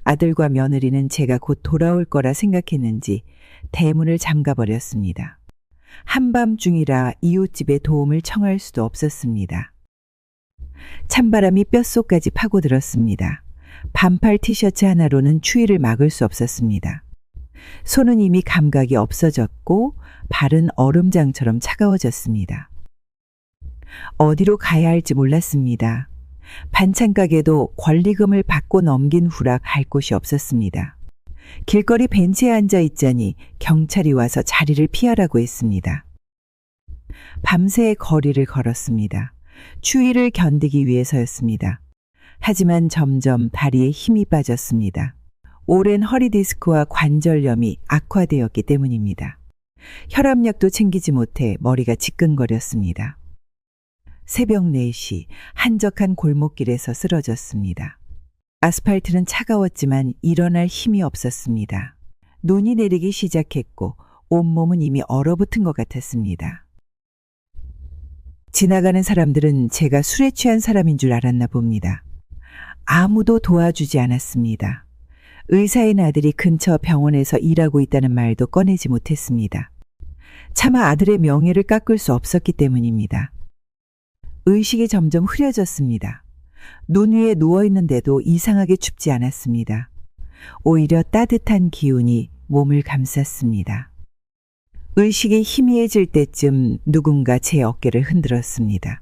아들과 며느리는 제가 곧 돌아올 거라 생각했는지 대문을 잠가버렸습니다. 한밤중이라 이웃집에 도움을 청할 수도 없었습니다. 찬바람이 뼛속까지 파고들었습니다. 반팔 티셔츠 하나로는 추위를 막을 수 없었습니다. 손은 이미 감각이 없어졌고 발은 얼음장처럼 차가워졌습니다. 어디로 가야 할지 몰랐습니다. 반찬 가게도 권리금을 받고 넘긴 후라 갈 곳이 없었습니다. 길거리 벤치에 앉아 있자니 경찰이 와서 자리를 피하라고 했습니다. 밤새 거리를 걸었습니다. 추위를 견디기 위해서였습니다. 하지만 점점 다리에 힘이 빠졌습니다. 오랜 허리 디스크와 관절염이 악화되었기 때문입니다. 혈압약도 챙기지 못해 머리가 지끈거렸습니다. 새벽 4시 한적한 골목길에서 쓰러졌습니다. 아스팔트는 차가웠지만 일어날 힘이 없었습니다. 눈이 내리기 시작했고 온몸은 이미 얼어붙은 것 같았습니다. 지나가는 사람들은 제가 술에 취한 사람인 줄 알았나 봅니다. 아무도 도와주지 않았습니다. 의사인 아들이 근처 병원에서 일하고 있다는 말도 꺼내지 못했습니다. 차마 아들의 명예를 깎을 수 없었기 때문입니다. 의식이 점점 흐려졌습니다. 눈 위에 누워있는데도 이상하게 춥지 않았습니다. 오히려 따뜻한 기운이 몸을 감쌌습니다. 의식이 희미해질 때쯤 누군가 제 어깨를 흔들었습니다.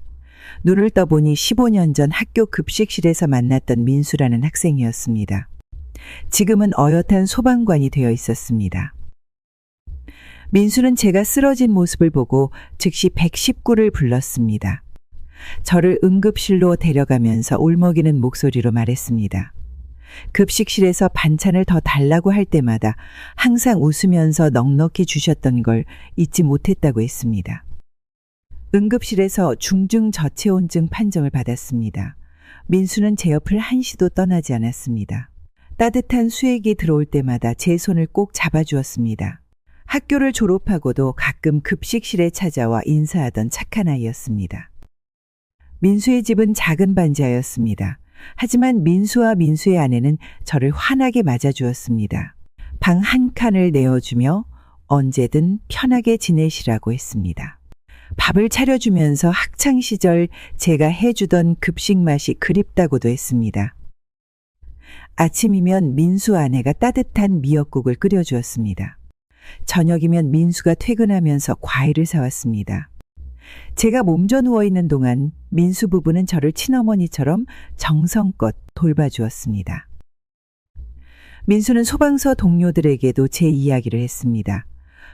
눈을 떠보니 15년 전 학교 급식실에서 만났던 민수라는 학생이었습니다. 지금은 어엿한 소방관이 되어 있었습니다. 민수는 제가 쓰러진 모습을 보고 즉시 119를 불렀습니다. 저를 응급실로 데려가면서 울먹이는 목소리로 말했습니다. 급식실에서 반찬을 더 달라고 할 때마다 항상 웃으면서 넉넉히 주셨던 걸 잊지 못했다고 했습니다. 응급실에서 중증 저체온증 판정을 받았습니다. 민수는 제 옆을 한시도 떠나지 않았습니다. 따뜻한 수액이 들어올 때마다 제 손을 꼭 잡아주었습니다. 학교를 졸업하고도 가끔 급식실에 찾아와 인사하던 착한 아이였습니다. 민수의 집은 작은 반지하였습니다. 하지만 민수와 민수의 아내는 저를 환하게 맞아주었습니다. 방 한 칸을 내어주며 언제든 편하게 지내시라고 했습니다. 밥을 차려주면서 학창시절 제가 해주던 급식 맛이 그립다고도 했습니다. 아침이면 민수 아내가 따뜻한 미역국을 끓여주었습니다. 저녁이면 민수가 퇴근하면서 과일을 사왔습니다. 제가 몸져 누워있는 동안 민수 부부는 저를 친어머니처럼 정성껏 돌봐주었습니다. 민수는 소방서 동료들에게도 제 이야기를 했습니다.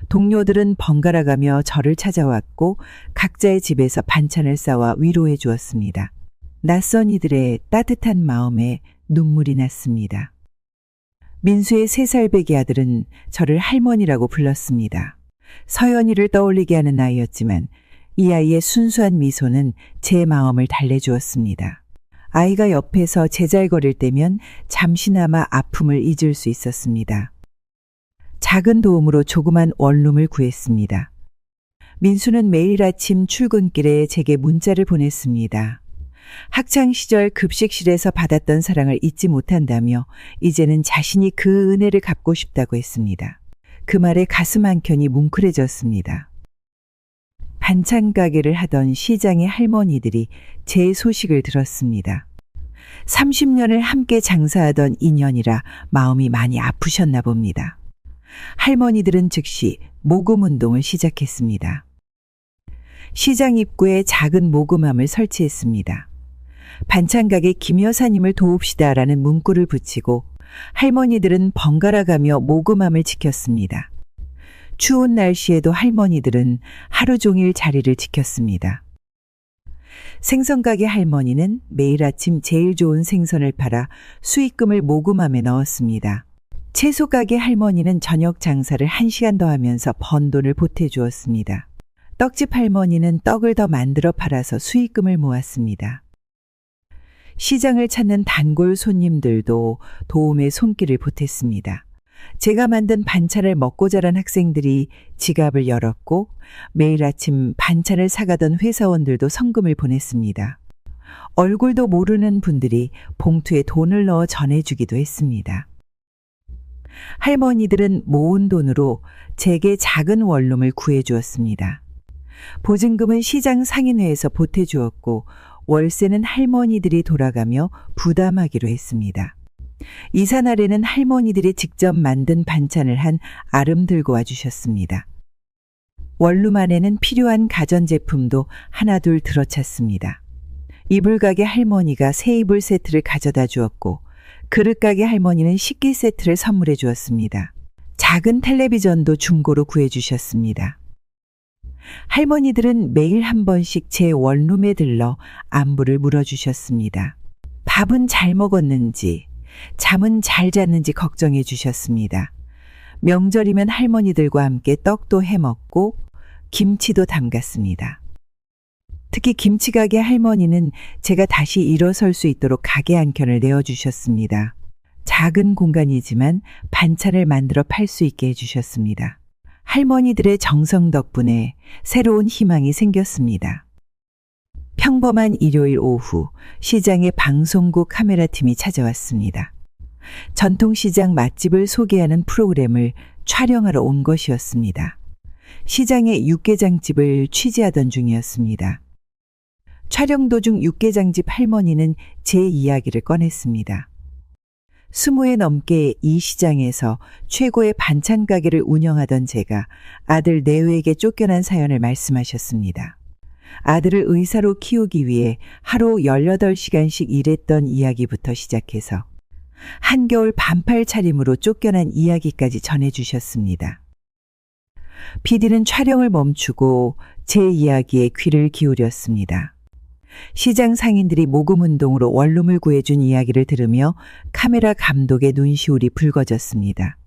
동료들은 번갈아가며 저를 찾아왔고 각자의 집에서 반찬을 싸와 위로해 주었습니다. 낯선 이들의 따뜻한 마음에 눈물이 났습니다. 민수의 3살배기 아들은 저를 할머니라고 불렀습니다. 서연이를 떠올리게 하는 나이였지만 이 아이의 순수한 미소는 제 마음을 달래주었습니다. 아이가 옆에서 제잘거릴 때면 잠시나마 아픔을 잊을 수 있었습니다. 작은 도움으로 조그만 원룸을 구했습니다. 민수는 매일 아침 출근길에 제게 문자를 보냈습니다. 학창시절 급식실에서 받았던 사랑을 잊지 못한다며 이제는 자신이 그 은혜를 갚고 싶다고 했습니다. 그 말에 가슴 한켠이 뭉클해졌습니다. 반찬 가게를 하던 시장의 할머니들이 제 소식을 들었습니다. 30년을 함께 장사하던 인연이라 마음이 많이 아프셨나 봅니다. 할머니들은 즉시 모금 운동을 시작했습니다. 시장 입구에 작은 모금함을 설치했습니다. 반찬 가게 김 여사님을 도웁시다라는 문구를 붙이고 할머니들은 번갈아 가며 모금함을 지켰습니다. 추운 날씨에도 할머니들은 하루 종일 자리를 지켰습니다. 생선가게 할머니는 매일 아침 제일 좋은 생선을 팔아 수익금을 모금함에 넣었습니다. 채소가게 할머니는 저녁 장사를 1시간 더 하면서 번 돈을 보태주었습니다. 떡집 할머니는 떡을 더 만들어 팔아서 수익금을 모았습니다. 시장을 찾는 단골 손님들도 도움의 손길을 보탰습니다. 제가 만든 반찬을 먹고 자란 학생들이 지갑을 열었고 매일 아침 반찬을 사가던 회사원들도 성금을 보냈습니다. 얼굴도 모르는 분들이 봉투에 돈을 넣어 전해주기도 했습니다. 할머니들은 모은 돈으로 제게 작은 원룸을 구해주었습니다. 보증금은 시장 상인회에서 보태주었고 월세는 할머니들이 돌아가며 부담하기로 했습니다. 이삿날에는 할머니들이 직접 만든 반찬을 한 아름 들고 와주셨습니다. 원룸 안에는 필요한 가전제품도 하나둘 들어찼습니다. 이불가게 할머니가 새 이불 세트를 가져다 주었고 그릇가게 할머니는 식기 세트를 선물해 주었습니다. 작은 텔레비전도 중고로 구해주셨습니다. 할머니들은 매일 한 번씩 제 원룸에 들러 안부를 물어주셨습니다. 밥은 잘 먹었는지, 잠은 잘 잤는지 걱정해 주셨습니다. 명절이면 할머니들과 함께 떡도 해먹고 김치도 담갔습니다. 특히 김치가게 할머니는 제가 다시 일어설 수 있도록 가게 한 켠을 내어주셨습니다. 작은 공간이지만 반찬을 만들어 팔 수 있게 해주셨습니다. 할머니들의 정성 덕분에 새로운 희망이 생겼습니다. 평범한 일요일 오후 시장의 방송국 카메라팀이 찾아왔습니다. 전통시장 맛집을 소개하는 프로그램을 촬영하러 온 것이었습니다. 시장의 육개장집을 취재하던 중이었습니다. 촬영 도중 육개장집 할머니는 제 이야기를 꺼냈습니다. 20회 넘게 이 시장에서 최고의 반찬 가게를 운영하던 제가 아들 내외에게 쫓겨난 사연을 말씀하셨습니다. 아들을 의사로 키우기 위해 하루 18시간씩 일했던 이야기부터 시작해서 한겨울 반팔 차림으로 쫓겨난 이야기까지 전해주셨습니다. PD는 촬영을 멈추고 제 이야기에 귀를 기울였습니다. 시장 상인들이 모금운동으로 원룸을 구해준 이야기를 들으며 카메라 감독의 눈시울이 붉어졌습니다.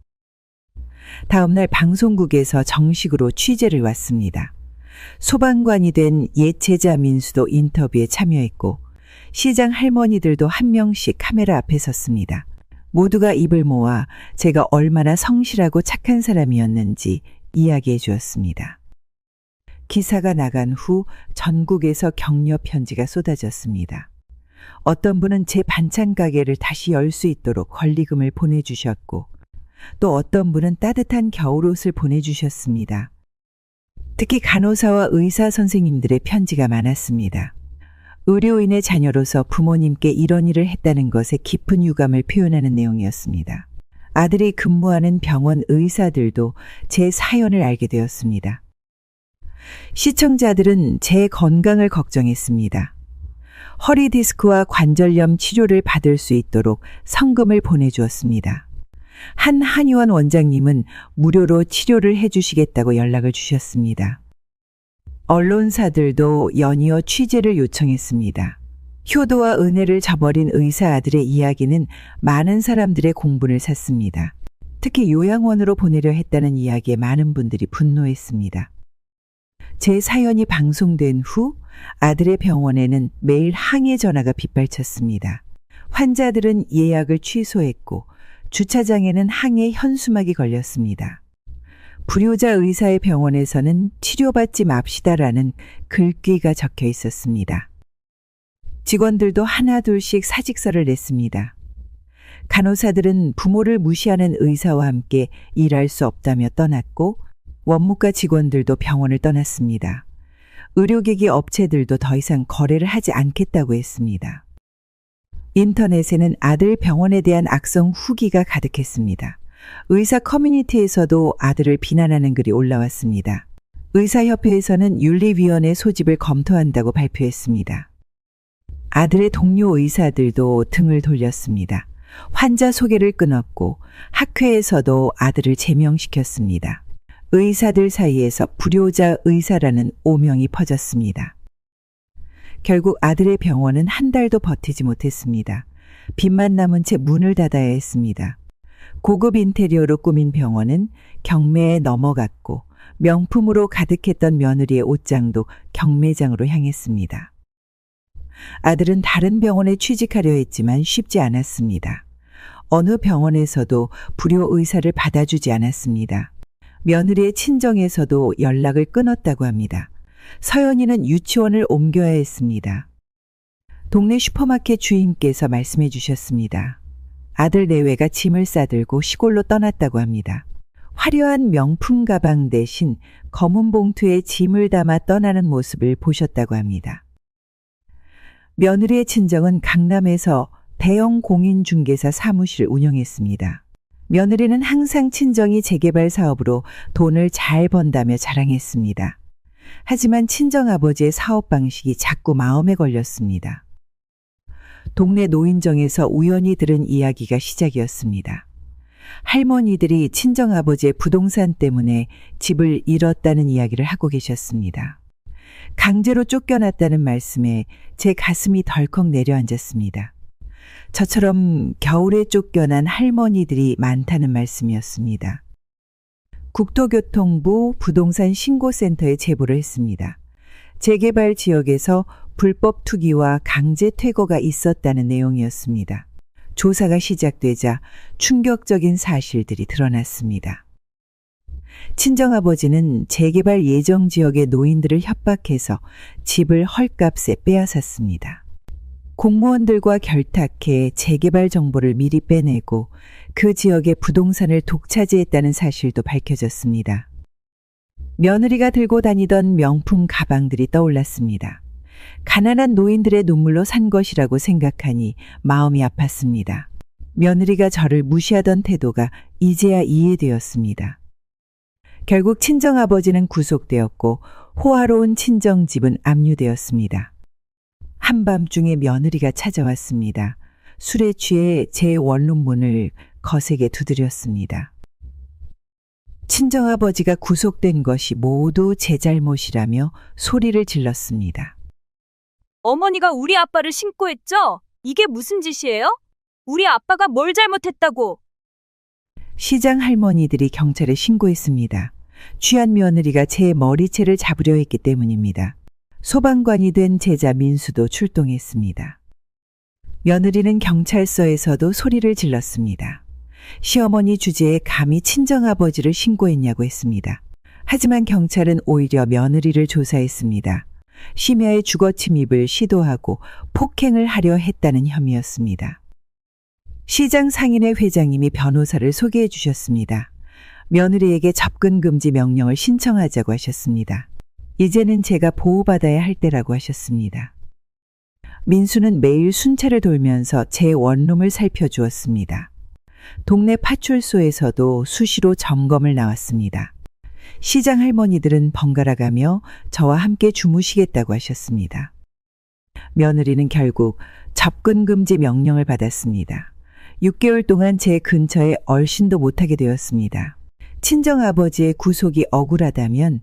다음 날 방송국에서 정식으로 취재를 왔습니다. 소방관이 된 옛 제자 민수도 인터뷰에 참여했고 시장 할머니들도 한 명씩 카메라 앞에 섰습니다. 모두가 입을 모아 제가 얼마나 성실하고 착한 사람이었는지 이야기해 주었습니다. 기사가 나간 후 전국에서 격려 편지가 쏟아졌습니다. 어떤 분은 제 반찬 가게를 다시 열 수 있도록 권리금을 보내주셨고 또 어떤 분은 따뜻한 겨울옷을 보내주셨습니다. 특히 간호사와 의사 선생님들의 편지가 많았습니다. 의료인의 자녀로서 부모님께 이런 일을 했다는 것에 깊은 유감을 표현하는 내용이었습니다. 아들이 근무하는 병원 의사들도 제 사연을 알게 되었습니다. 시청자들은 제 건강을 걱정했습니다. 허리 디스크와 관절염 치료를 받을 수 있도록 성금을 보내주었습니다. 한 한의원 원장님은 무료로 치료를 해주시겠다고 연락을 주셨습니다. 언론사들도 연이어 취재를 요청했습니다. 효도와 은혜를 저버린 의사 아들의 이야기는 많은 사람들의 공분을 샀습니다. 특히 요양원으로 보내려 했다는 이야기에 많은 분들이 분노했습니다. 제 사연이 방송된 후 아들의 병원에는 매일 항해 전화가 빗발쳤습니다. 환자들은 예약을 취소했고 주차장에는 항해 현수막이 걸렸습니다. 불효자 의사의 병원에서는 치료받지 맙시다라는 글귀가 적혀 있었습니다. 직원들도 하나둘씩 사직서를 냈습니다. 간호사들은 부모를 무시하는 의사와 함께 일할 수 없다며 떠났고 원무과 직원들도 병원을 떠났습니다. 의료기기 업체들도 더 이상 거래를 하지 않겠다고 했습니다. 인터넷에는 아들 병원에 대한 악성 후기가 가득했습니다. 의사 커뮤니티에서도 아들을 비난하는 글이 올라왔습니다. 의사협회에서는 윤리위원회 소집을 검토한다고 발표했습니다. 아들의 동료 의사들도 등을 돌렸습니다. 환자 소개를 끊었고 학회에서도 아들을 제명시켰습니다. 의사들 사이에서 불효자 의사라는 오명이 퍼졌습니다. 결국 아들의 병원은 한 달도 버티지 못했습니다. 빚만 남은 채 문을 닫아야 했습니다. 고급 인테리어로 꾸민 병원은 경매에 넘어갔고 명품으로 가득했던 며느리의 옷장도 경매장으로 향했습니다. 아들은 다른 병원에 취직하려 했지만 쉽지 않았습니다. 어느 병원에서도 불효 의사를 받아주지 않았습니다. 며느리의 친정에서도 연락을 끊었다고 합니다. 서연이는 유치원을 옮겨야 했습니다. 동네 슈퍼마켓 주인께서 말씀해 주셨습니다. 아들 내외가 짐을 싸들고 시골로 떠났다고 합니다. 화려한 명품 가방 대신 검은 봉투에 짐을 담아 떠나는 모습을 보셨다고 합니다. 며느리의 친정은 강남에서 대형 공인중개사 사무실을 운영했습니다. 며느리는 항상 친정이 재개발 사업으로 돈을 잘 번다며 자랑했습니다. 하지만 친정아버지의 사업 방식이 자꾸 마음에 걸렸습니다. 동네 노인정에서 우연히 들은 이야기가 시작이었습니다. 할머니들이 친정아버지의 부동산 때문에 집을 잃었다는 이야기를 하고 계셨습니다. 강제로 쫓겨났다는 말씀에 제 가슴이 덜컥 내려앉았습니다. 저처럼 겨울에 쫓겨난 할머니들이 많다는 말씀이었습니다. 국토교통부 부동산 신고센터에 제보를 했습니다. 재개발 지역에서 불법 투기와 강제 퇴거가 있었다는 내용이었습니다. 조사가 시작되자 충격적인 사실들이 드러났습니다. 친정아버지는 재개발 예정 지역의 노인들을 협박해서 집을 헐값에 빼앗았습니다. 공무원들과 결탁해 재개발 정보를 미리 빼내고 그 지역의 부동산을 독차지했다는 사실도 밝혀졌습니다. 며느리가 들고 다니던 명품 가방들이 떠올랐습니다. 가난한 노인들의 눈물로 산 것이라고 생각하니 마음이 아팠습니다. 며느리가 저를 무시하던 태도가 이제야 이해되었습니다. 결국 친정아버지는 구속되었고 호화로운 친정집은 압류되었습니다. 한밤중에 며느리가 찾아왔습니다. 술에 취해 제 원룸문을 거세게 두드렸습니다. 친정아버지가 구속된 것이 모두 제 잘못이라며 소리를 질렀습니다. 어머니가 우리 아빠를 신고했죠? 이게 무슨 짓이에요? 우리 아빠가 뭘 잘못했다고? 시장 할머니들이 경찰에 신고했습니다. 취한 며느리가 제 머리채를 잡으려 했기 때문입니다. 소방관이 된 제자 민수도 출동했습니다. 며느리는 경찰서에서도 소리를 질렀습니다. 시어머니 주제에 감히 친정아버지를 신고했냐고 했습니다. 하지만 경찰은 오히려 며느리를 조사했습니다. 심야에 주거 침입을 시도하고 폭행을 하려 했다는 혐의였습니다. 시장 상인회 회장님이 변호사를 소개해 주셨습니다. 며느리에게 접근 금지 명령을 신청하자고 하셨습니다. 이제는 제가 보호받아야 할 때라고 하셨습니다. 민수는 매일 순찰을 돌면서 제 원룸을 살펴주었습니다. 동네 파출소에서도 수시로 점검을 나왔습니다. 시장 할머니들은 번갈아가며 저와 함께 주무시겠다고 하셨습니다. 며느리는 결국 접근 금지 명령을 받았습니다. 6개월 동안 제 근처에 얼씬도 못하게 되었습니다. 친정아버지의 구속이 억울하다면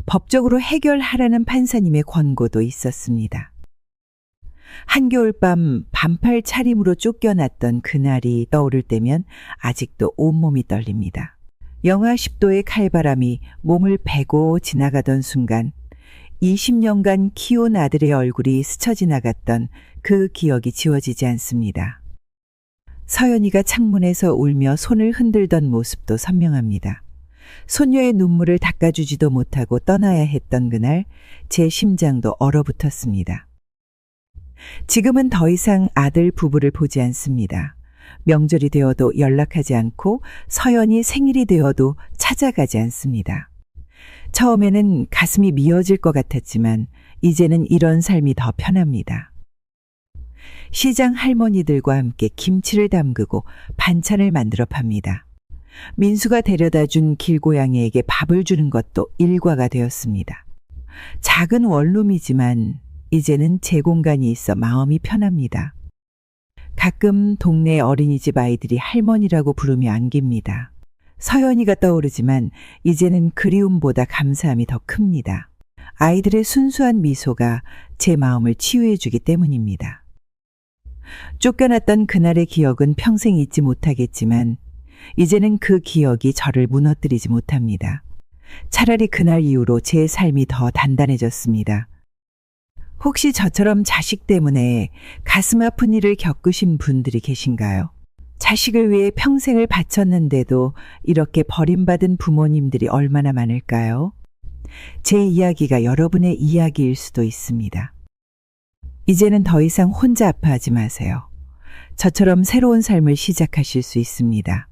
법적으로 해결하라는 판사님의 권고도 있었습니다. 한겨울밤 반팔 차림으로 쫓겨났던 그날이 떠오를 때면 아직도 온몸이 떨립니다. 영하 10도의 칼바람이 몸을 베고 지나가던 순간 20년간 키운 아들의 얼굴이 스쳐 지나갔던 그 기억이 지워지지 않습니다. 서연이가 창문에서 울며 손을 흔들던 모습도 선명합니다. 손녀의 눈물을 닦아주지도 못하고 떠나야 했던 그날 제 심장도 얼어붙었습니다. 지금은 더 이상 아들 부부를 보지 않습니다. 명절이 되어도 연락하지 않고 서연이 생일이 되어도 찾아가지 않습니다. 처음에는 가슴이 미어질 것 같았지만 이제는 이런 삶이 더 편합니다. 시장 할머니들과 함께 김치를 담그고 반찬을 만들어 팝니다. 민수가 데려다 준 길고양이에게 밥을 주는 것도 일과가 되었습니다. 작은 원룸이지만 이제는 제 공간이 있어 마음이 편합니다. 가끔 동네 어린이집 아이들이 할머니라고 부르며 안깁니다. 서연이가 떠오르지만 이제는 그리움보다 감사함이 더 큽니다. 아이들의 순수한 미소가 제 마음을 치유해주기 때문입니다. 쫓겨났던 그날의 기억은 평생 잊지 못하겠지만 이제는 그 기억이 저를 무너뜨리지 못합니다. 차라리 그날 이후로 제 삶이 더 단단해졌습니다. 혹시 저처럼 자식 때문에 가슴 아픈 일을 겪으신 분들이 계신가요? 자식을 위해 평생을 바쳤는데도 이렇게 버림받은 부모님들이 얼마나 많을까요? 제 이야기가 여러분의 이야기일 수도 있습니다. 이제는 더 이상 혼자 아파하지 마세요. 저처럼 새로운 삶을 시작하실 수 있습니다.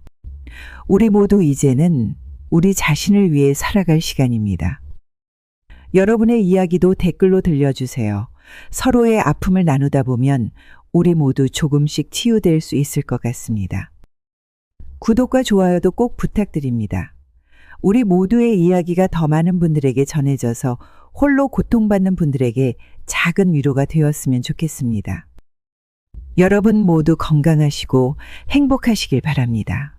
우리 모두 이제는 우리 자신을 위해 살아갈 시간입니다. 여러분의 이야기도 댓글로 들려주세요. 서로의 아픔을 나누다 보면 우리 모두 조금씩 치유될 수 있을 것 같습니다. 구독과 좋아요도 꼭 부탁드립니다. 우리 모두의 이야기가 더 많은 분들에게 전해져서 홀로 고통받는 분들에게 작은 위로가 되었으면 좋겠습니다. 여러분 모두 건강하시고 행복하시길 바랍니다.